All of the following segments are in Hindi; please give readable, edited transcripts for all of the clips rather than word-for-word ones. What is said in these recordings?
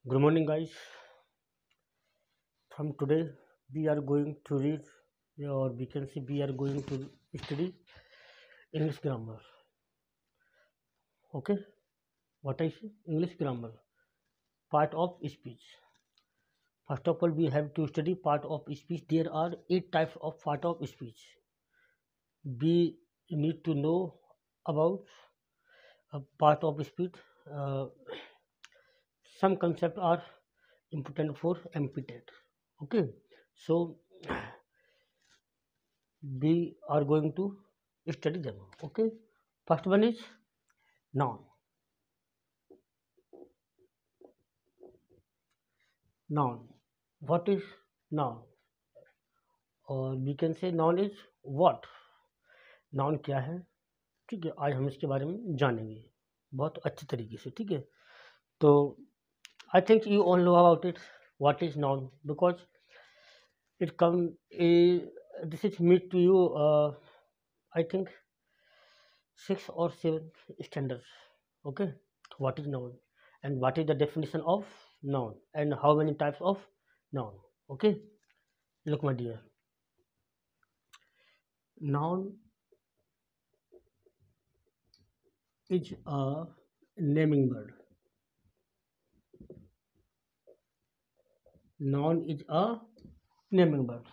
Good morning, guys. From today, we are going to read, or we can say, we are going to study English grammar. Okay, what I say? English grammar, part of speech. First of all, we have to study part of speech. There are 8 types of part of speech. We need to know about a part of speech. Uh, some concepts are important for MPTET. Okay, so we are going to study them. Okay, first one is noun. Noun. What is noun? और we can say noun is what. Noun क्या है? ठीक है, आज हम इसके बारे में जानेंगे बहुत अच्छे तरीके से. ठीक है, तो I think you all know about it. What is noun? Because it come this is meet to you I think 6 or 7 standards. Okay, what is noun and what is the definition of noun and how many types of noun? Okay, look my dear, noun is a naming word. Noun is a naming word.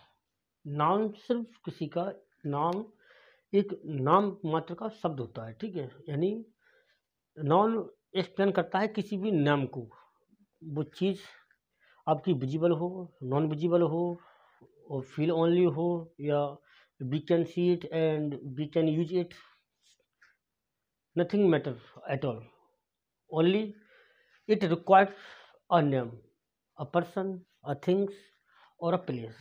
Noun सिर्फ किसी का नाम, एक नाम मात्र का शब्द होता है. ठीक है, यानी नाउन एक्सप्लेन करता है किसी भी नाम को. वो चीज़ आपकी विजिबल हो, नॉन विजिबल हो, और फील ओनली हो, या we can see it and we can use it, nothing matter at all. Only it requires a name, a person, a things, or a place.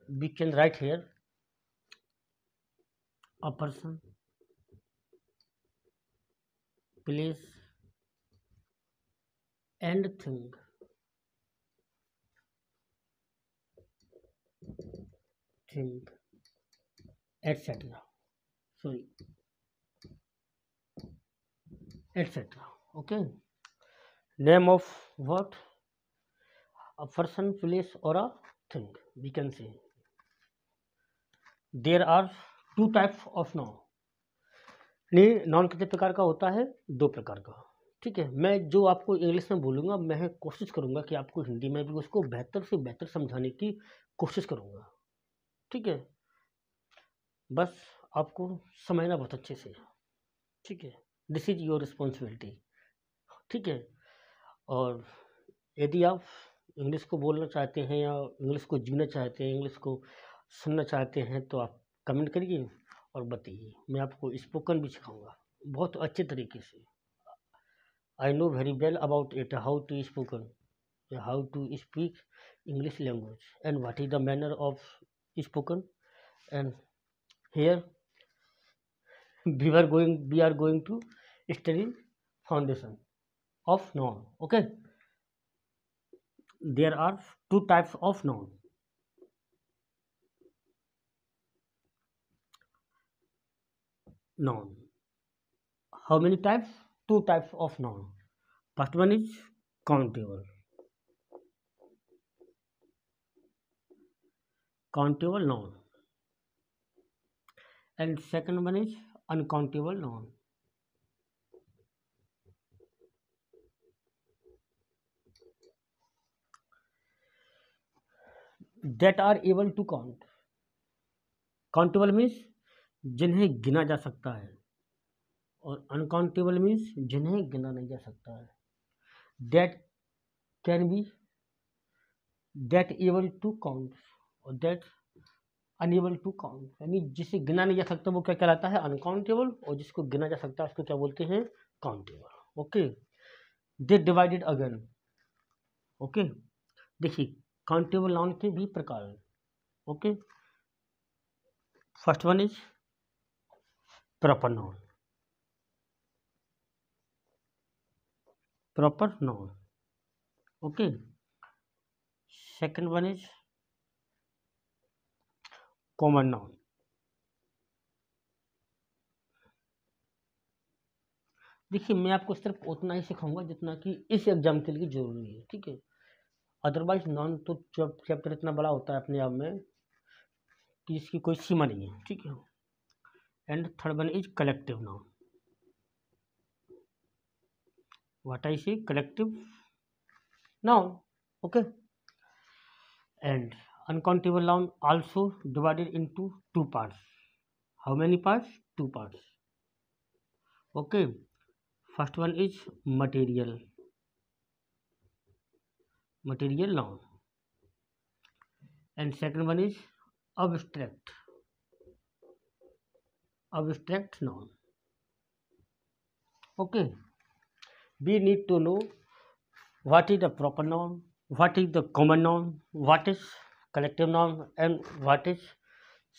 We can write here a person, place, and thing. Thing, etc. Sorry, etc. Okay. Name of what? A person, place, or a thing. We can say there are 2 types of noun. नहीं, नाउन कितने प्रकार का होता है? 2 प्रकार का. ठीक है, मैं जो आपको इंग्लिश में बोलूँगा, मैं कोशिश करूँगा कि आपको हिंदी में भी उसको बेहतर से बेहतर समझाने की कोशिश करूँगा. ठीक है, बस आपको समझना बहुत अच्छे से. ठीक है, दिस इज योर रिस्पॉन्सिबिलिटी. ठीक है, और यदि आप इंग्लिश को बोलना चाहते हैं या इंग्लिश को जीना चाहते हैं, इंग्लिश को सुनना चाहते हैं, तो आप कमेंट करिए और बताइए. मैं आपको स्पोकन भी सिखाऊंगा बहुत अच्छे तरीके से. I know very well about it, how to spoken, how to speak English language, and what is the manner of spoken. And here we are going to study foundation of noun. Okay, there are 2 types of noun. Noun, how many types? 2 types of noun. First one is countable. Countable noun. And second one is uncountable noun. That are able to count. Countable means जिन्हें गिना जा सकता है, और अनकाउंटेबल मीन्स जिन्हें गिना नहीं जा सकता है. That can be, that able to count, और that unable to count. यानी जिसे गिना नहीं जा सकता वो क्या कहलाता है? अनकाउंटेबल. और जिसको गिना जा सकता है उसको क्या बोलते हैं? Countable. Okay, they divided again. Okay, देखिए काउंटेबल नाउन के भी प्रकार हैं. Okay, first one is proper noun. Proper noun. Okay, second one is common noun. देखिए मैं आपको सिर्फ उतना ही सिखाऊंगा जितना कि इस एग्जाम के लिए जरूरी है. ठीक है, अदरवाइज नॉन तो चैप्टर इतना बड़ा होता है अपने आप में कि इसकी कोई सीमा नहीं है, ठीक है। And third one is collective noun. What I say collective noun, okay. And uncountable noun also divided into two parts. How many parts? Two parts, okay. First one is material noun, and second one is abstract noun, okay. We need to know what is the proper noun, what is the common noun, what is collective noun, and what is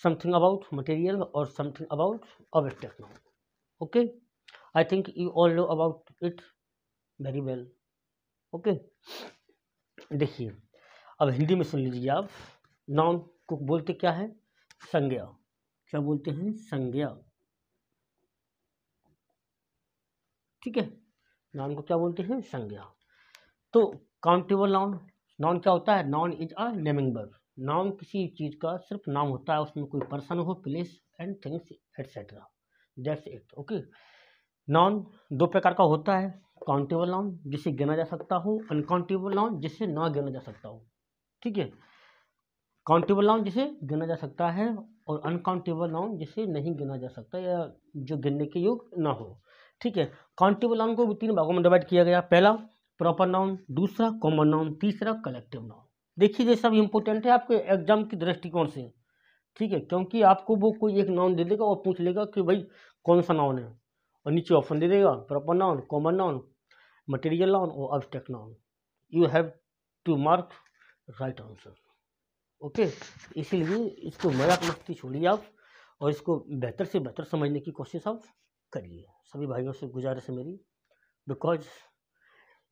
something about material or something about abstract noun, okay. I think you all know about it very well, okay. देखिए अब हिंदी में सुन लीजिए आप। नाउन को बोलते क्या है? संज्ञा। क्या बोलते हैं? संज्ञा, ठीक है। नाउन को क्या बोलते हैं? संज्ञा। तो काउंटेबल नाउन क्या होता है? Noun is a naming verb. Noun किसी चीज का सिर्फ नाम होता है, उसमें कोई पर्सन हो, place and things etcetera, that's it, okay. Noun दो प्रकार का होता है, काउंटेबल नाउन जिसे गिना जा सकता हो, अनकाउंटेबल नाउन जिसे ना गिना जा सकता हो, ठीक है। काउंटेबल नाउन जिसे गिना जा सकता है और अनकाउंटेबल नाउन जिसे नहीं गिना जा सकता या जो गिनने के योग्य ना हो, ठीक है। काउंटेबल नाउन को भी तीन भागों में डिवाइड किया गया। पहला प्रॉपर नाउन, दूसरा कॉमन नाउन, तीसरा कलेक्टिव नाउन। देखिए ये सब इंपॉर्टेंट है आपके एग्जाम की दृष्टिकोण से, ठीक है, क्योंकि आपको वो कोई एक नाउन दे देगा और पूछ लेगा कि भाई कौन सा नाउन है, और नीचे ऑप्शन दे देगा proper noun, common noun, material noun और abstract noun. You have to mark right answer, okay. इसीलिए इसको मजाक मस्ती छोड़िए आप और इसको बेहतर से बेहतर समझने की कोशिश आप करिए। सभी भाइयों से गुजारिश है मेरी, because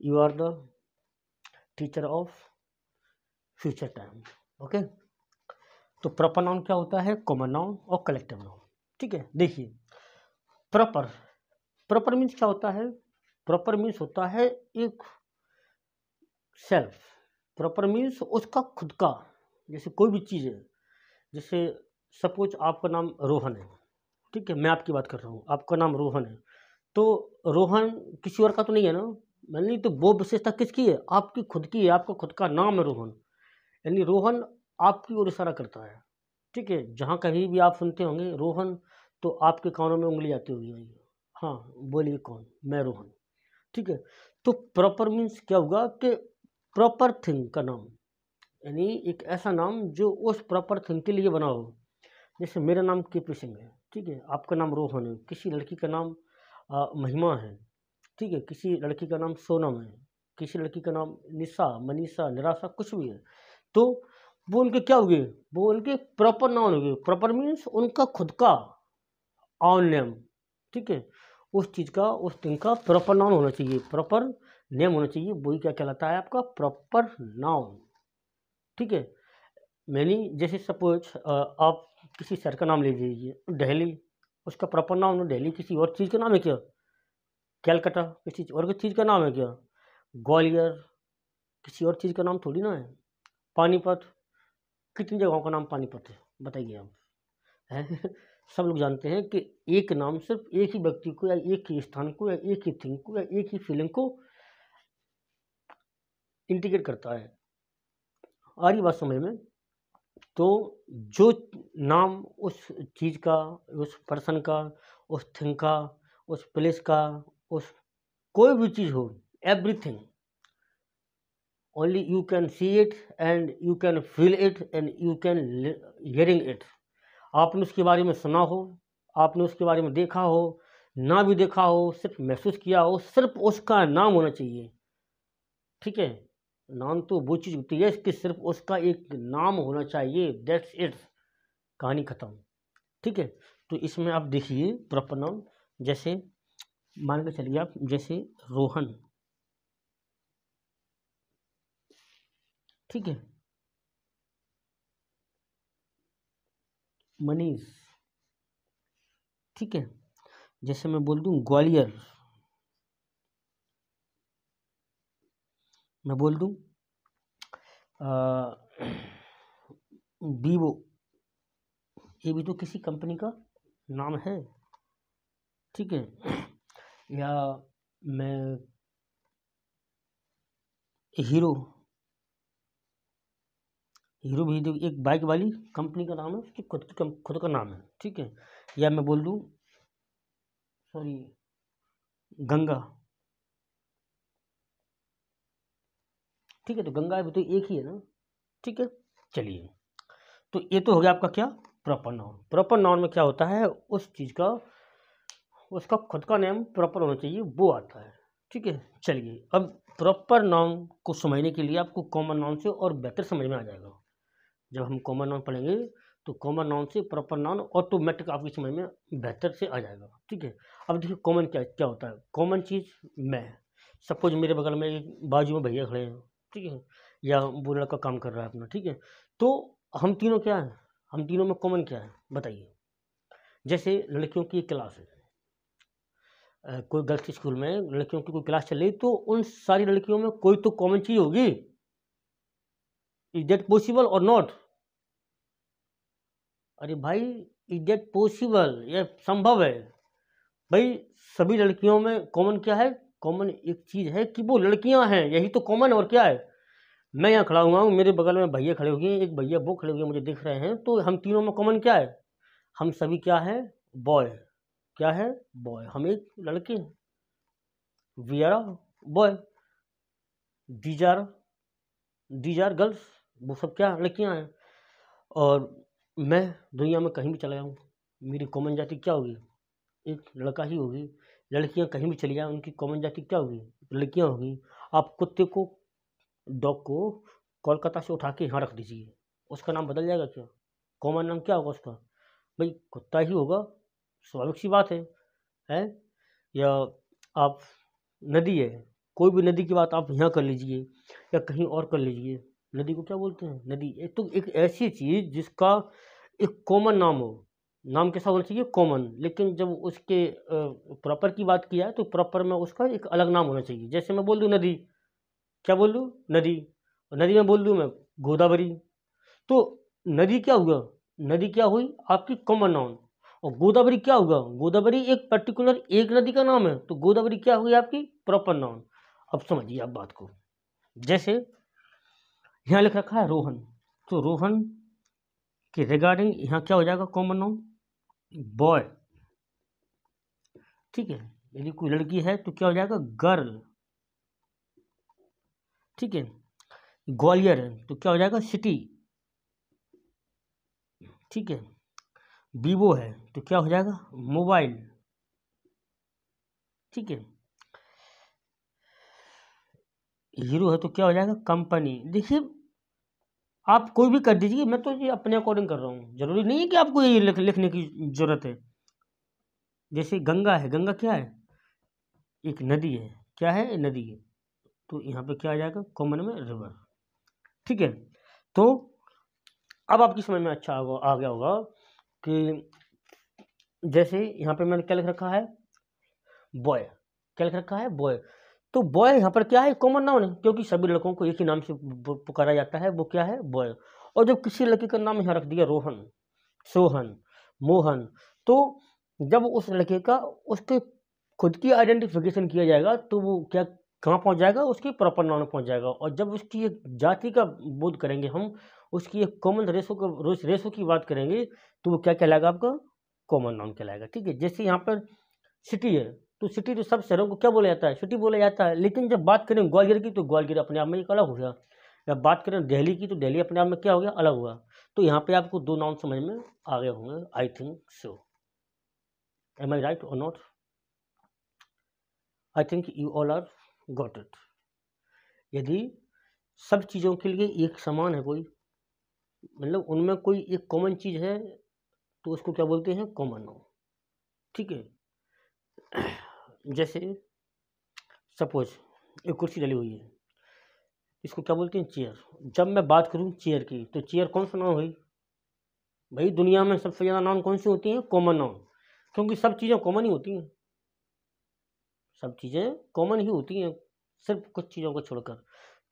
you are the teacher of future time, okay. तो प्रॉपर नाउन क्या होता है? कॉमन नाउन और कलेक्टिव नाउन, ठीक है। देखिए प्रॉपर मीन्स क्या होता है? प्रॉपर मीन्स होता है एक सेल्फ। प्रॉपर मीन्स उसका खुद का, जैसे कोई भी चीज़ है, जैसे सपोज आपका नाम रोहन है, ठीक है, मैं आपकी बात कर रहा हूँ, आपका नाम रोहन है, तो रोहन किसी और का तो नहीं है ना, नहीं, तो वो विशेषता किसकी है? आपकी खुद की है, आपका खुद का नाम है रोहन, यानी रोहन आपकी ओर इशारा करता है, ठीक है। जहाँ कहीं भी आप सुनते होंगे रोहन, तो आपके कानों में उंगली आती होगी भाई, हाँ बोलिए कौन? मैं रोहन, ठीक है। तो प्रॉपर मीन्स क्या होगा कि प्रॉपर थिंग का नाम, यानी एक ऐसा नाम जो उस प्रॉपर थिंग के लिए बना हो। जैसे मेरा नाम के.पी. सिंह है, ठीक है, आपका नाम रोहन है, किसी लड़की का नाम महिमा है, ठीक है, किसी लड़की का नाम सोनम है, किसी लड़की का नाम निशा, मनीषा, निराशा, कुछ भी है, तो वो उनके क्या हो गए? वो उनके प्रॉपर नाउन हो गए। प्रॉपर मीन्स उनका खुद का ऑन नेम, ठीक है, उस चीज़ का, उस थिंग का प्रॉपर नाउन होना चाहिए, प्रॉपर नेम होना चाहिए, वही क्या कहलाता है? आपका प्रॉपर नाउन, ठीक है। मैंने जैसे सपोज आप किसी शहर का नाम ले लीजिए, दिल्ली, उसका प्रॉपर नाम है दिल्ली, किसी और चीज़ का नाम है क्या? कैलकाटा किसी और चीज़ का नाम है क्या? ग्वालियर किसी और चीज़ का नाम थोड़ी ना है। पानीपत, कितनी जगहों का नाम पानीपत है बताइए आप, हैं? सब लोग जानते हैं कि एक नाम सिर्फ एक ही व्यक्ति को या एक ही स्थान को या एक ही थिंग को या एक ही फीलिंग को इंडिकेट करता है। आ रही बात समझ में? तो जो नाम उस चीज़ का, उस पर्सन का, उस थिंग का, उस प्लेस का, उस कोई भी चीज़ हो, everything, only you can see it and you can feel it and you can hearing it. आपने उसके बारे में सुना हो, आपने उसके बारे में देखा हो, ना भी देखा हो, सिर्फ महसूस किया हो, सिर्फ उसका नाम होना चाहिए, ठीक है। नाम तो वो चीज़ होती है कि सिर्फ उसका एक नाम होना चाहिए, दैट्स इट, कहानी खत्म, ठीक है। तो इसमें आप देखिए प्रॉपर नाउन, जैसे मान के चलिए आप, जैसे रोहन, ठीक है, मनीष, ठीक है, जैसे मैं बोल दूं ग्वालियर, मैं बोल दूं वीवो, ये भी तो किसी कंपनी का नाम है, ठीक है। या मैं हीरो, हीरो भी एक बाइक वाली कंपनी का नाम है, उसकी खुद का नाम है, ठीक है। या मैं बोल दूँ सॉरी गंगा, ठीक है। तो गंगा भी तो एक ही है ना, ठीक है। चलिए, तो ये तो हो गया आपका क्या, प्रॉपर नाउन। प्रॉपर नाउन में क्या होता है, उस चीज़ का उसका खुद का नेम प्रॉपर होना चाहिए, वो आता है, ठीक है। चलिए, अब प्रॉपर नाउन को समझने के लिए आपको कॉमन नाउन से और बेहतर समझ में आ जाएगा। जब हम कॉमन नाउन पढ़ेंगे तो कॉमन नाउन से प्रॉपर नाउन ऑटोमेटिक आपकी समझ में बेहतर से आ जाएगा, ठीक है। अब देखिए कॉमन क्या क्या होता है। कॉमन चीज़ मैं, सपोज मेरे बगल में एक बाजू में भैया खड़े हैं, ठीक है, या वो लड़का काम कर रहा है अपना, ठीक है। तो हम तीनों क्या हैं, हम तीनों में कॉमन क्या है बताइए। जैसे लड़कियों की क्लास है, कोई गर्ल्स स्कूल में लड़कियों की कोई क्लास चल रही, तो उन सारी लड़कियों में कोई तो कॉमन चीज़ होगी। इज दैट पॉसिबल और नॉट? अरे भाई, इज दैट पॉसिबल, ये संभव है भाई। सभी लड़कियों में कॉमन क्या है, कॉमन एक चीज़ है कि वो लड़कियां हैं, यही तो कॉमन है, और क्या है। मैं यहाँ खड़ा हुआ हूँ, मेरे बगल में भैया खड़े हो गए, एक भैया वो खड़े हुए मुझे दिख रहे हैं, तो हम तीनों में कॉमन क्या है, हम सभी क्या है, बॉय। क्या है, बॉय। हम एक लड़के हैं, we are boy. These are girls, वो सब क्या लड़कियां हैं। और मैं दुनिया में कहीं भी चला जाऊँ, मेरी कॉमन जाति क्या होगी, एक लड़का ही होगी। लड़कियां कहीं भी चली जाएं, उनकी कॉमन जाति क्या होगी, लड़कियां होगी। आप कुत्ते को, डॉग को कोलकाता से उठा के यहाँ रख दीजिए, उसका नाम बदल जाएगा क्या, कॉमन नाम क्या होगा उसका, भाई कुत्ता ही होगा, स्वाभाविक सी बात है। या आप, नदी है, कोई भी नदी की बात आप यहाँ कर लीजिए या कहीं और कर लीजिए, नदी को क्या बोलते हैं, नदी। एक तो एक ऐसी चीज़ जिसका एक कॉमन नाम हो, नाम कैसा होना चाहिए, कॉमन। लेकिन जब उसके प्रॉपर की बात किया है तो प्रॉपर में उसका एक अलग नाम होना चाहिए। जैसे मैं बोल दूँ नदी, क्या बोल दूँ, नदी। और नदी में बोल दूँ मैं गोदावरी, तो नदी क्या हुआ, नदी क्या हुई आपकी कॉमन नाउन। और गोदावरी क्या होगा, गोदावरी एक पर्टिकुलर एक नदी का नाम है, तो गोदावरी क्या हुई आपकी प्रॉपर नाउन। अब समझिए आप बात को। जैसे यहाँ लिख रखा है रोहन, तो रोहन के रिगार्डिंग यहाँ क्या हो जाएगा कॉमन नाउन, बॉय, ठीक है। यदि कोई लड़की है तो क्या हो जाएगा, गर्ल, ठीक है। ग्वालियर है तो क्या हो जाएगा, सिटी, ठीक है। वीवो है तो क्या हो जाएगा, मोबाइल, ठीक है। हीरो है तो क्या हो जाएगा, कंपनी। देखिए आप कोई भी कर दीजिए, मैं तो ये अपने अकॉर्डिंग कर रहा हूँ, जरूरी नहीं है कि आपको ये लिखने की जरूरत है। जैसे गंगा है, गंगा क्या है, एक नदी है, क्या है, नदी है, तो यहाँ पे क्या आ जाएगा कॉमन में, रिवर, ठीक है। तो अब आपकी समझ में अच्छा आ गया होगा कि जैसे यहाँ पे मैंने क्या लिख रखा है, बॉय, क्या लिख रखा है, बॉय। तो बॉय यहाँ पर क्या है, कॉमन नाउन है, क्योंकि सभी लड़कों को एक ही नाम से पुकारा जाता है, वो क्या है, बॉय। और जब किसी लड़के का नाम यहाँ रख दिया रोहन, सोहन, मोहन, तो जब उस लड़के का उसके खुद की आइडेंटिफिकेशन किया जाएगा तो वो क्या कहाँ पहुँच जाएगा, उसके प्रॉपर नाउन में पहुँच जाएगा। और जब उसकी एक जाति का बोध करेंगे हम, उसकी एक कॉमन रेशो की बात करेंगे, तो वो क्या कहलाएगा आपका, कॉमन नाउन कहलाएगा, ठीक है। जैसे यहाँ पर सिटी है, तो सिटी तो सब शहरों को क्या बोला जाता है, सिटी बोला जाता है। लेकिन जब बात करें ग्वालियर की, तो ग्वालियर अपने आप में एक अलग हो गया। जब बात करें दिल्ली की, तो दिल्ली अपने आप में क्या हो गया, अलग हुआ। तो यहाँ पे आपको दो नाउन समझ में आ गए होंगे, I think so. Am I right और नॉट? I think you all are got it. यदि सब चीज़ों के लिए एक समान है, कोई मतलब उनमें कोई एक कॉमन चीज़ है, तो उसको क्या बोलते हैं, कॉमन नाउन, ठीक है। जैसे सपोज एक कुर्सी डली हुई है, इसको क्या बोलते हैं, चेयर। जब मैं बात करूं चेयर की, तो चेयर कौन सा नाउन हुई, भाई दुनिया में सबसे ज़्यादा नाउन कौन सी होती हैं, कॉमन नाउन, क्योंकि सब चीज़ें कॉमन ही होती हैं, सब चीज़ें कॉमन ही होती हैं, सिर्फ कुछ चीज़ों को छोड़कर।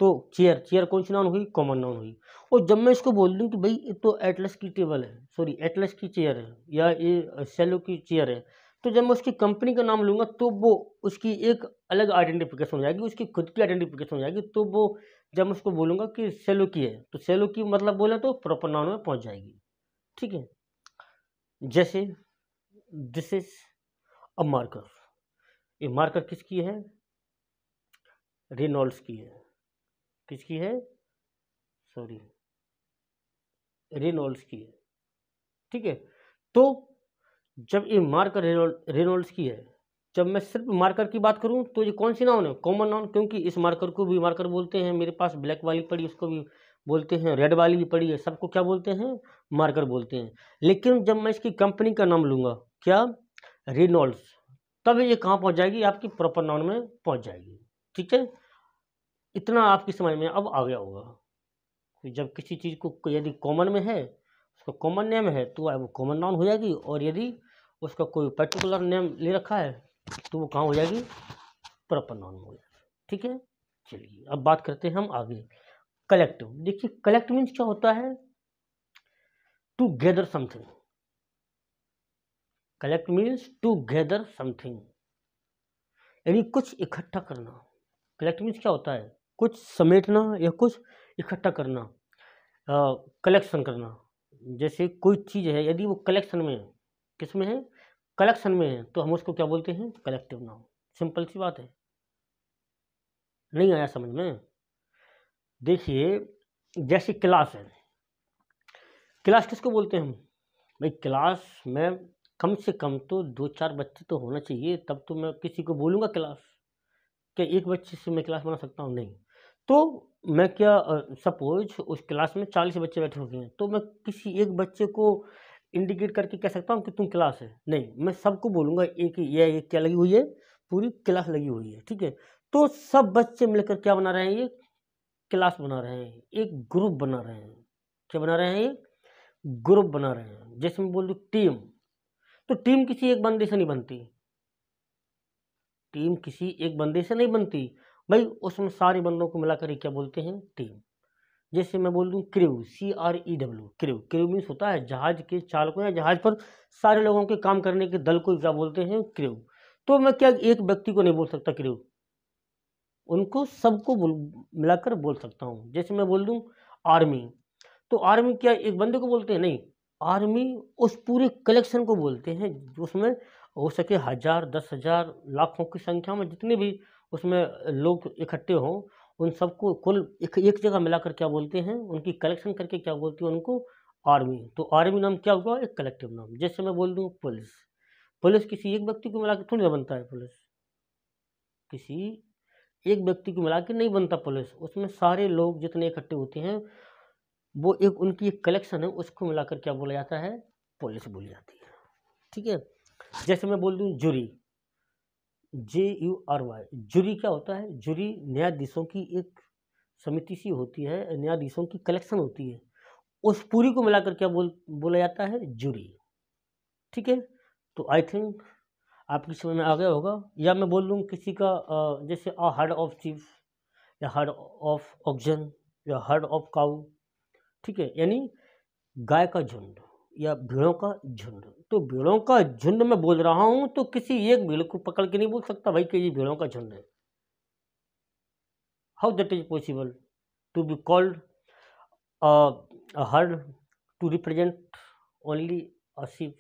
तो चेयर, चेयर कौन सी नाउन हुई? कॉमन नाउन हुई। और जब मैं इसको बोल दूं कि भाई ये तो एटलस की टेबल है, सॉरी एटलस की चेयर है, या ये सेलो की चेयर है, तो जब मैं उसकी कंपनी का नाम लूंगा तो वो उसकी एक अलग आइडेंटिफिकेशन हो जाएगी, उसकी खुद की आइडेंटिफिकेशन हो जाएगी। तो वो जब मैं उसको बोलूंगा कि सेलो की है, तो सेलो की मतलब बोले तो प्रॉपर नाउन में पहुंच जाएगी। ठीक है, जैसे दिस इज अ मार्कर, ये मार्कर किसकी है? रेनॉल्ड्स की है। किसकी है? सॉरी, रेनॉल्ड्स की है। ठीक है, तो जब ये मार्कर रेनॉल्ड्स की है, जब मैं सिर्फ मार्कर की बात करूं तो ये कौन सी नाउन है? कॉमन नाउन, क्योंकि इस मार्कर को भी मार्कर बोलते हैं, मेरे पास ब्लैक वाली पड़ी उसको भी बोलते हैं, रेड वाली भी पड़ी है, सबको क्या बोलते हैं? मार्कर बोलते हैं। लेकिन जब मैं इसकी कंपनी का नाम लूंगा, क्या? रेनॉल्ड्स, तब ये कहाँ पहुंच जाएगी? आपकी प्रॉपर नाउन में पहुंच जाएगी। ठीक है, इतना आपकी समझ में अब आ गया होगा कि जब किसी चीज़ को यदि कॉमन में है, उसका कॉमन नेम है, तो वो कॉमन नाउन हो जाएगी, और यदि उसका कोई पर्टिकुलर नेम ले रखा है तो वो कहाँ हो जाएगी? प्रॉपर नाउन हो जाएगी। ठीक है, चलिए अब बात करते हैं हम आगे। कलेक्टिव, देखिए कलेक्ट मीन्स क्या होता है? To gather something. Collect means to gather something, यानी कुछ इकट्ठा करना। कलेक्ट मीन्स क्या होता है? कुछ समेटना या कुछ इकट्ठा करना, कलेक्शन करना। जैसे कोई चीज़ है, यदि वो कलेक्शन में है, किस में है? कलेक्शन में है, तो हम उसको क्या बोलते हैं? Collective noun. सिंपल सी बात है, नहीं आया समझ में? देखिए जैसे क्लास है, क्लास किसको बोलते हैं हम? भाई क्लास में कम से कम तो 2-4 बच्चे तो होना चाहिए, तब तो मैं किसी को बोलूँगा क्लास। क्या एक बच्चे से मैं क्लास बना सकता हूँ? नहीं। तो मैं क्या, सपोज उस क्लास में 40 बच्चे बैठे हुए हैं, तो मैं किसी एक बच्चे को इंडिकेट करके कह सकता हूँ कि तुम क्लास है? नहीं, मैं सबको बोलूँगा एक ही, ये क्या लगी हुई है? पूरी क्लास लगी हुई है। ठीक है, तो सब बच्चे मिलकर क्या बना रहे हैं? ये क्लास बना रहे हैं, एक ग्रुप बना रहे हैं। क्या बना रहे हैं? ये ग्रुप बना रहे हैं। जैसे मैं बोल दूँ टीम, तो टीम किसी एक बंदे से नहीं बनती, टीम किसी एक बंदे से नहीं बनती भाई, उसमें सारे बंदों को मिलाकर ही क्या बोलते हैं? टीम। जैसे मैं बोल दूं crew, CREW, crew, crew means होता है जहाज के चालकों या जहाज पर सारे लोगों के काम करने के दल को क्या बोलते हैं? क्रू। तो मैं क्या एक व्यक्ति को नहीं बोल सकता क्रू, उनको सबको मिलाकर बोल सकता हूँ। जैसे मैं बोल दूं आर्मी, तो आर्मी क्या एक बंदे को बोलते हैं? नहीं, आर्मी उस पूरे कलेक्शन को बोलते हैं, उसमें हो सके 1000, 10,000, लाखों की संख्या में जितने भी उसमें लोग इकट्ठे हों, उन सबको कुल एक जगह मिलाकर क्या बोलते हैं? उनकी कलेक्शन करके क्या बोलते हैं उनको? आर्मी। तो आर्मी नाम क्या हुआ? एक कलेक्टिव नाम। जैसे मैं बोल दूँ पुलिस, पुलिस किसी एक व्यक्ति को मिला के थोड़ी ना बनता है पुलिस, किसी एक व्यक्ति को मिला के नहीं बनता पुलिस, उसमें सारे लोग जितने इकट्ठे होते हैं, वो एक उनकी एक कलेक्शन है, उसको मिलाकर क्या बोला जाता है? पुलिस बोली जाती है। ठीक है, जैसे मैं बोल दूं जूरी, JURY, जूरी क्या होता है? जूरी न्यायाधीशों की एक समिति सी होती है, न्यायाधीशों की कलेक्शन होती है, उस पूरी को मिलाकर क्या बोला जाता है? जूरी। ठीक है, तो आई थिंक आपकी समझ में आ गया होगा। या मैं बोल दूं किसी का, जैसे अ हर्ड ऑफ चीफ, या हर्ड ऑफ ऑक्जन, या हर्ड ऑफ काऊ। ठीक है, यानी गाय का झुंड या भेड़ों का झुंड। तो भेड़ों का झुंड मैं बोल रहा हूं, तो किसी एक भेड़ को पकड़ के नहीं बोल सकता भाई कि ये भेड़ों का झुंड है। How that is possible to be called a herd to represent only a sheep?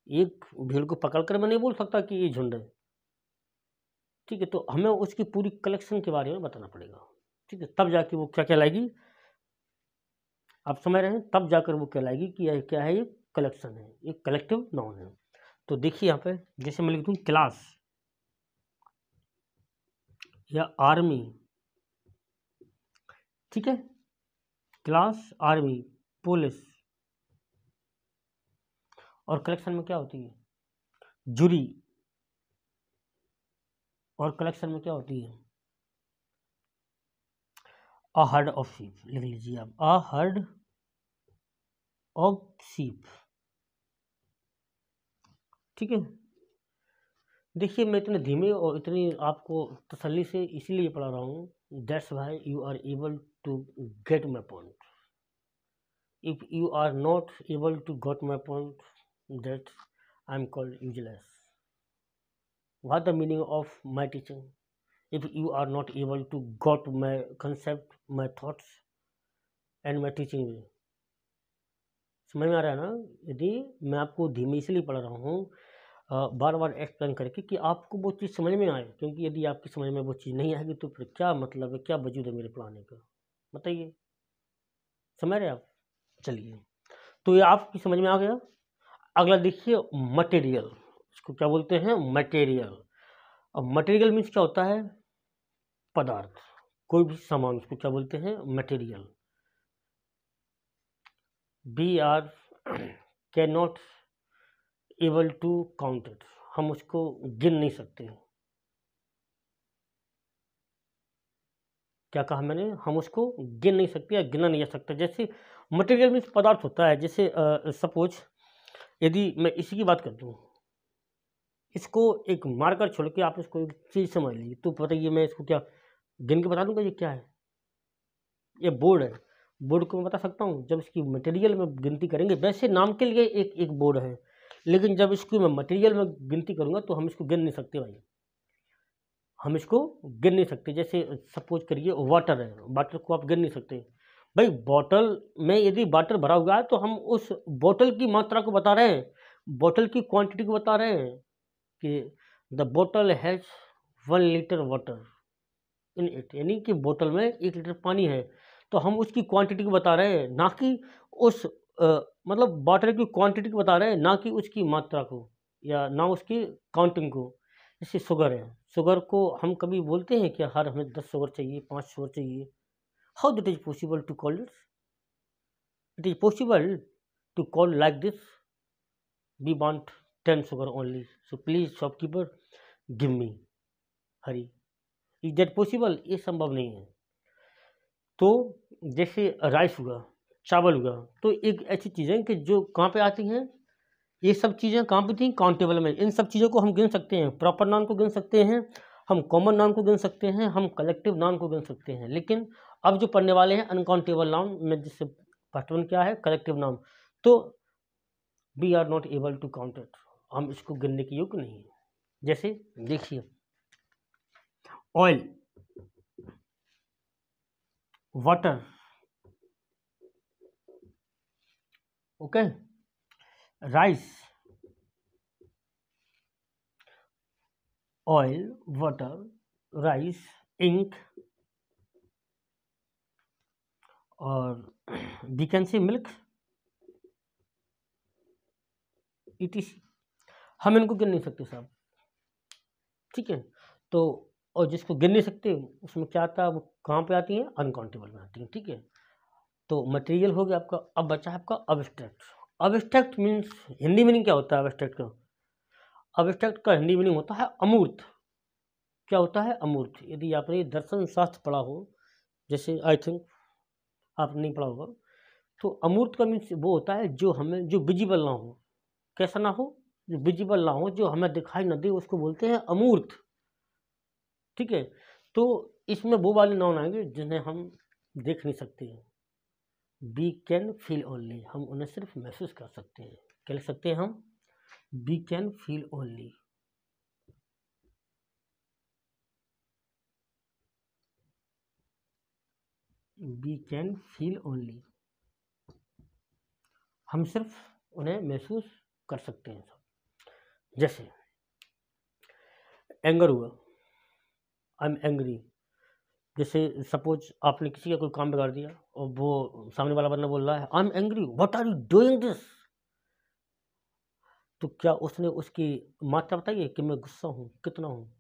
एक भेड़ को पकड़कर मैं नहीं बोल सकता कि ये झुंड है। ठीक है, तो हमें उसकी पूरी कलेक्शन के बारे में बताना पड़ेगा। ठीक है, तब जाके वो क्या कहलाएगी, आप समझ रहे हैं? तब जाकर वो कहलाएगी कि यह क्या है? ये कलेक्शन है, एक कलेक्टिव नाउन है। तो देखिए यहाँ पे जैसे मैं लिख दूँ क्लास या आर्मी, ठीक है, क्लास, आर्मी, पुलिस, और कलेक्शन में क्या होती है? जूरी, और कलेक्शन में क्या होती है? A herd of sheep. लिख लीजिए आप, अ हर्ड ऑफ शीप। ठीक है, देखिए मैं इतने धीमे और इतनी आपको तसल्ली से इसीलिए पढ़ा रहा हूँ, That's why you are able to get my point. If you are not able to get my point, that I'm called useless. What the meaning of my teaching? If you are not able to got my concept, my thoughts and my teaching way, समझ में आ रहा है ना? यदि मैं आपको धीमे इसलिए पढ़ रहा हूँ बार बार एक्सप्लेन करके कि आपको वो चीज़ समझ में आए, क्योंकि यदि आपकी समझ में वो चीज़ नहीं आएगी तो फिर क्या मतलब है, क्या वजूद है मेरे पढ़ाने का? बताइए, समझ रहे आप? चलिए, तो ये आपकी समझ में आ गया। अगला देखिए, मटेरियल। इसको क्या बोलते हैं? मटेरियल। अब मटेरियल मीन्स क्या होता है? पदार्थ, कोई भी सामान, उसको क्या बोलते हैं? Material. We are can not able to count it, हम उसको गिन नहीं सकते। क्या कहा मैंने? हम उसको गिन नहीं सकते या गिना नहीं जा सकता। जैसे मटेरियल मीन्स पदार्थ होता है। जैसे सपोज यदि मैं इसी की बात करता हूँ, इसको एक मार्कर छोड़ के आप इसको एक चीज़ समझ लीजिए, तो बताइए मैं इसको क्या गिन के बता दूंगा ये क्या है? ये बोर्ड है। बोर्ड को मैं बता सकता हूँ? जब इसकी मटेरियल में गिनती करेंगे, वैसे नाम के लिए एक एक बोर्ड है, लेकिन जब इसकी मैं मटेरियल में गिनती करूँगा तो हम इसको गिन नहीं सकते भाई, हम इसको गिन नहीं सकते। जैसे सपोज करिए वाटर है, वाटर को आप गिन नहीं सकते भाई। बॉटल में यदि वाटर भरा हुआ है तो हम उस बॉटल की मात्रा को बता रहे हैं, बॉटल की क्वांटिटी को बता रहे हैं कि the bottle has 1 litre water in it, यानी कि बोतल में 1 लीटर पानी है, तो हम उसकी क्वांटिटी को बता रहे हैं, ना कि उस मतलब वाटर की क्वांटिटी को बता रहे हैं, ना कि उसकी मात्रा को या ना उसकी काउंटिंग को। जैसे शुगर है, शुगर को हम कभी बोलते हैं कि हर हमें 10 शुगर चाहिए, 5 शुगर चाहिए? How that is possible to call it? It is possible to call like this, we want 10 sugar only, so please shopkeeper give me, hurry. Is that possible? ये संभव नहीं है। तो जैसे राइस हुआ, चावल हुआ, तो एक ऐसी चीज़ें कि जो कहाँ पे आती हैं, ये सब चीज़ें कहाँ पे थी? काउंटेबल में। इन सब चीज़ों को हम गिन सकते हैं, प्रॉपर नाउन को गिन सकते हैं, हम कॉमन नाउन को गिन सकते हैं, हम कलेक्टिव नाउन को गिन सकते हैं। लेकिन अब जो पढ़ने वाले हैं अनकाउंटेबल नाउन में, जिससे फर्स्ट वन क्या है? Collective noun. तो we are not able to count it, हम इसको गिनने के योग्य नहीं है। जैसे देखिए, oil, water, okay, rice, oil, water, rice, ink, और we can say milk, ETC। हम इनको गिन नहीं सकते साहब, ठीक है? तो और जिसको गिन नहीं सकते उसमें क्या आता है? वो कहाँ पे आती हैं? अनकाउंटेबल में आती हैं, ठीक है? तो मटेरियल हो गया आपका। अब बचा है आपका abstract. Abstract means, Hindi meaning क्या होता है अब्स्ट्रैक्ट का? अब्स्ट्रैक्ट का हिंदी मीनिंग होता है अमूर्त। क्या होता है? अमूर्त। यदि आपने दर्शन शास्त्र पढ़ा हो, जैसे आई थिंक आपने नहीं पढ़ा होगा, तो अमूर्त का मीन्स वो होता है जो हमें, जो विजिबल ना हो। कैसा ना हो? जो विजिबल ना हो, जो हमें दिखाई न दे, उसको बोलते हैं अमूर्त, ठीक है? तो इसमें वो वाले नाउन आएंगे जिन्हें हम देख नहीं सकते हैं। वी कैन फील ओनली, हम उन्हें सिर्फ महसूस कर सकते हैं। क्या लिख सकते हैं हम? We can feel only. We can feel only, हम सिर्फ उन्हें महसूस कर सकते हैं सब। जैसे एंगर हुआ, आई एम एंग्री। जैसे सपोज आपने किसी का कोई काम बिगाड़ दिया और वो सामने वाला बंदा बोल रहा है I am angry, what are you doing this, तो क्या उसने उसकी मात्रा बताई है कि मैं गुस्सा हूँ, कितना हूँ?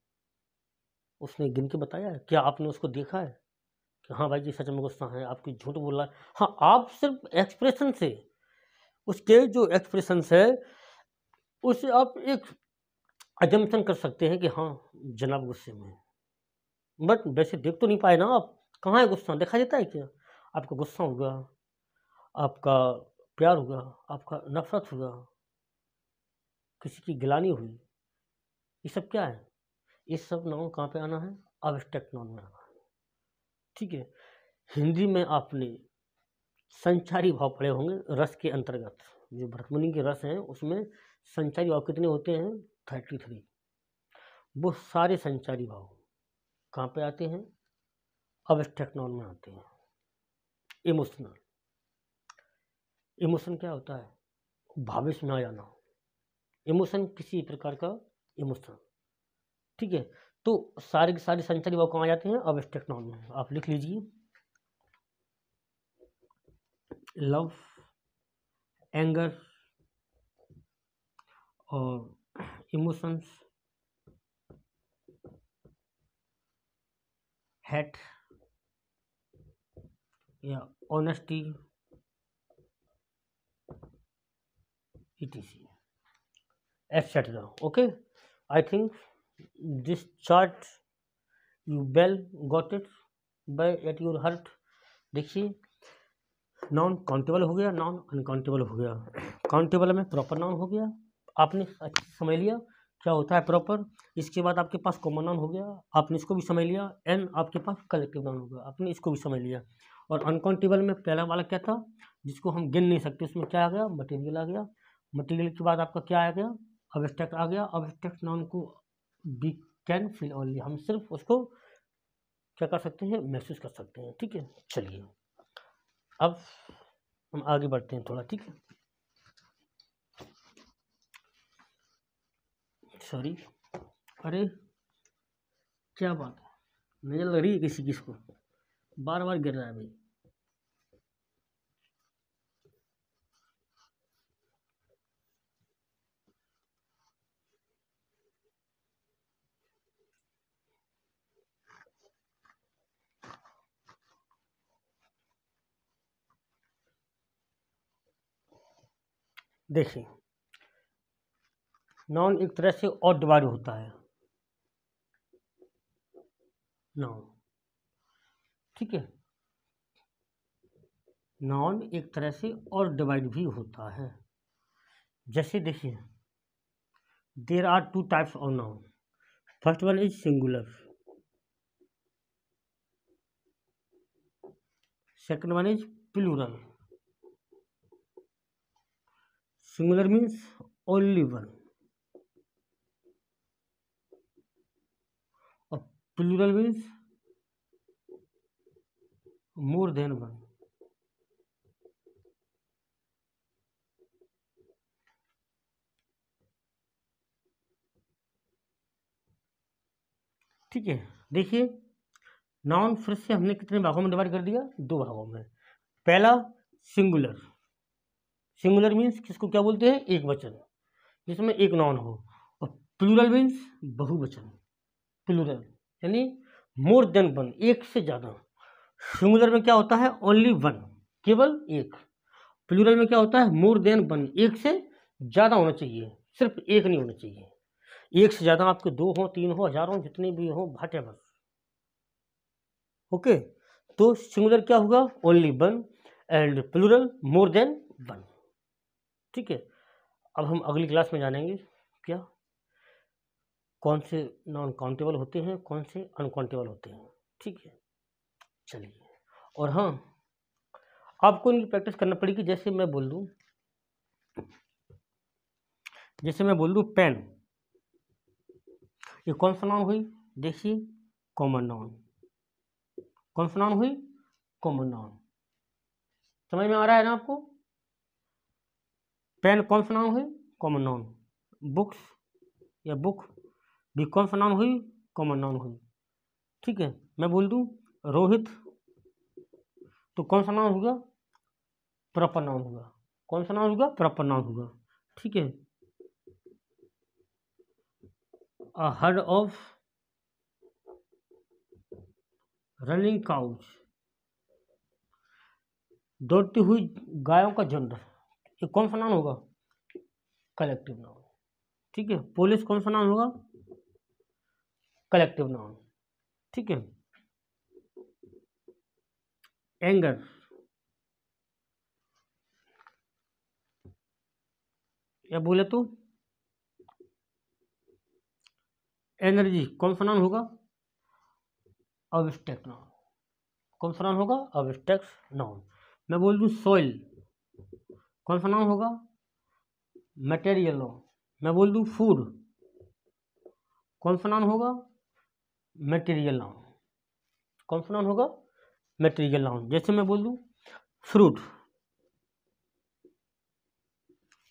उसने गिन के बताया है? क्या आपने उसको देखा है कि हाँ भाई जी सच में गुस्सा है, आपकी झूठ बोल रहा है? हाँ, आप सिर्फ एक्सप्रेशन से, उसके जो एक्सप्रेशन है उससे आप एक अजम्पशन कर सकते हैं कि हाँ जनाब गुस्से में है। बट वैसे देख तो नहीं पाए ना आप, कहाँ है गुस्सा? दिखाई देता है क्या? आपका गुस्सा होगा, आपका प्यार होगा, आपका नफरत होगा, किसी की गिलानी हुई, ये सब क्या है? ये सब नाउन कहाँ पे आना है? अब्स्ट्रैक्ट नाउन में आना है। ठीक है। हिंदी में आपने संचारी भाव पढ़े होंगे, रस के अंतर्गत जो भरतमुनि के रस हैं उसमें संचारी भाव कितने होते हैं, 33। वो सारे संचारी भाव कहाँ पे आते हैं, अब्स्ट्रैक्ट नाउन में आते हैं। इमोशनल, इमोशन क्या होता है, भावेश में आ जाना, इमोशन किसी प्रकार का इमोशन, ठीक है। तो सारे के सारे संचारी भाव कहाँ आ जाते हैं, अब्स्ट्रैक्ट नाउन में। आप लिख लीजिए, लव, एंगर और इमोशंस, हेट या honesty, etc, etc. Okay, I think this chart you well got it by at your heart. देखिए, नॉन काउंटेबल हो गया, नॉन अनकाउंटेबल हो गया। काउंटेबल में प्रॉपर नाउन हो गया, आपने अच्छे से समझ लिया क्या होता है प्रॉपर। इसके बाद आपके पास कॉमन नाउन हो गया, आपने इसको भी समझ लिया। एन आपके पास कलेक्टिव नाउन हो गया, आपने इसको भी समझ लिया। और अनकाउंटेबल में पहला वाला क्या था, जिसको हम गिन नहीं सकते, उसमें क्या आ गया, मटेरियल आ गया। मटेरियल के बाद आपका क्या आ गया, अब्स्ट्रैक्ट आ गया। अब्स्ट्रैक्ट नाउन को वी कैन फील ओनली, हम सिर्फ उसको क्या कर सकते हैं, महसूस कर सकते हैं, ठीक है। चलिए अब हम आगे बढ़ते हैं थोड़ा, ठीक है। सॉरी, अरे क्या बात है, नजर लग रही है किसी को, बार बार गिर रहा है भाई। देखिए, नाउन एक तरह से और डिवाइड होता है, नाउन, ठीक है। नाउन एक तरह से और डिवाइड भी होता है। जैसे देखिए, there are two types of noun. First one is singular, second one is plural. Singular means only one और plural means more than one. ठीक है, देखिए नाउन फिर से हमने कितने भागों में डिवाइड कर दिया, 2 भागों में। पहला सिंगुलर, सिंगुलर मीन्स किसको क्या बोलते हैं, एक वचन, जिसमें एक नाउन हो। और प्लूरल मीन्स बहुवचन, प्लूरल यानी मोर देन वन, एक से ज़्यादा। सिंगुलर में क्या होता है, ओनली वन, केवल एक। प्लूरल में क्या होता है, मोर देन वन, एक से ज़्यादा होना चाहिए, सिर्फ एक नहीं होना चाहिए। एक से ज़्यादा आपके 2 हो, 3 हो, 1000 हो, जितने भी हो, व्हाटएवर। ओके, तो सिंगुलर क्या होगा, only one, and plural more than one, ठीक है। अब हम अगली क्लास में जानेंगे क्या, कौन से नॉन काउंटेबल होते हैं, कौन से अनकाउंटेबल होते हैं, ठीक है। चलिए, और हाँ, आपको इनकी प्रैक्टिस करना पड़ेगी। जैसे मैं बोल दूं, पेन, ये कौन सा नाउन हुई, देखिए कॉमन नाउन। कौन सा नाउन हुई, कॉमन नाउन। समझ में आ रहा है ना आपको, पेन कौन सा नाउन हुई, कॉमन नाउन। बुक्स या बुक भी कौन सा नाउन हुई, कॉमन नाउन हुई, ठीक है। मैं बोल दूं रोहित, तो कौन सा नाउन होगा, प्रॉपर नाउन होगा। कौन सा नाउन होगा, प्रॉपर नाउन होगा, ठीक है। A herd of running cows, दौड़ती हुई गायों का झुंड, ये कौन सा नाउन होगा, कलेक्टिव नाउन, ठीक है। पुलिस कौन सा नाउन होगा, कलेक्टिव नाउन, ठीक है। एंगर, या बोले तो एनर्जी, कौन सा नाउन होगा, अब्स्ट्रैक्ट नाउन, कौन सा नाउन होगा? Abstract noun. मैं बोल दूँ सॉइल, कौन सा नाउन होगा? Material noun. मैं बोल दूँ फूड, कौन सा नाउन होगा? Material noun. कौन सा नाउन होगा? Material noun. जैसे मैं बोल दूँ फ्रूट,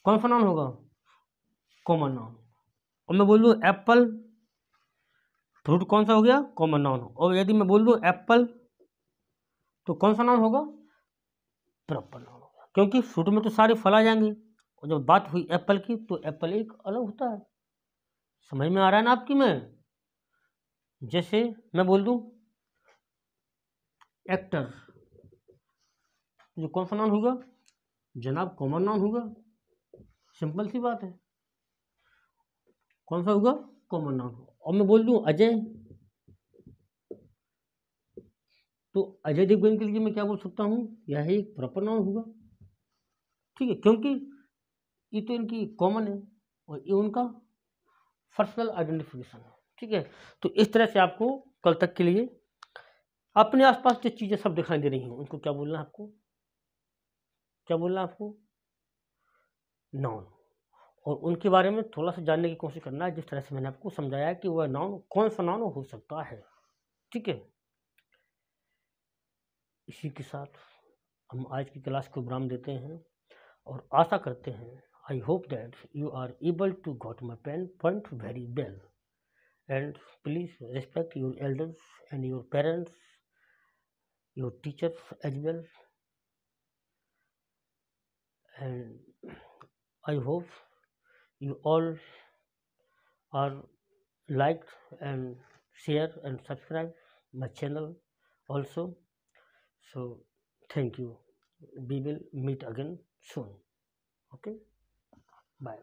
कौन सा नाउन होगा? Common noun. और मैं बोल दूँ एप्पल, फ्रूट कौन सा हो गया? Common noun. और यदि मैं बोल दूँ एप्पल तो कौन सा नाउन होगा? प्रॉपर नाउन होगा, क्योंकि फ्रूट में तो सारे फल आ जाएंगे, और जब बात हुई एप्पल की तो एप्पल एक अलग होता है। समझ में आ रहा है ना आपकी? मैं जैसे मैं बोल दूँ एक्टर, जो कौन सा नाउन होगा? जनाब कॉमन नाउन होगा। सिंपल सी बात है, कौन सा होगा? Common noun. और मैं बोल दूँ अजय, तो अजय देवगन के लिए मैं क्या बोल सकता हूँ? यह एक प्रॉपर नाउन होगा। ठीक है, क्योंकि ये तो इनकी कॉमन है और ये उनका पर्सनल आइडेंटिफिकेशन है। ठीक है, तो इस तरह से आपको कल तक के लिए अपने आसपास जो चीज़ें सब दिखाई दे रही हैं उनको क्या बोलना है आपको? क्या बोलना है आपको? नाउन। और उनके बारे में थोड़ा सा जानने की कोशिश करना है, जिस तरह से मैंने आपको समझाया कि वह नाउन कौन सा नाउन हो सकता है। ठीक है, इसी के साथ हम आज की क्लास को विराम देते हैं और आशा करते हैं, I hope that you are able to got my point very well, and please respect your elders and your parents, your teachers as well, and I hope you all are liked and share and subscribe my channel also. So thank you, we will meet again soon. Okay, bye.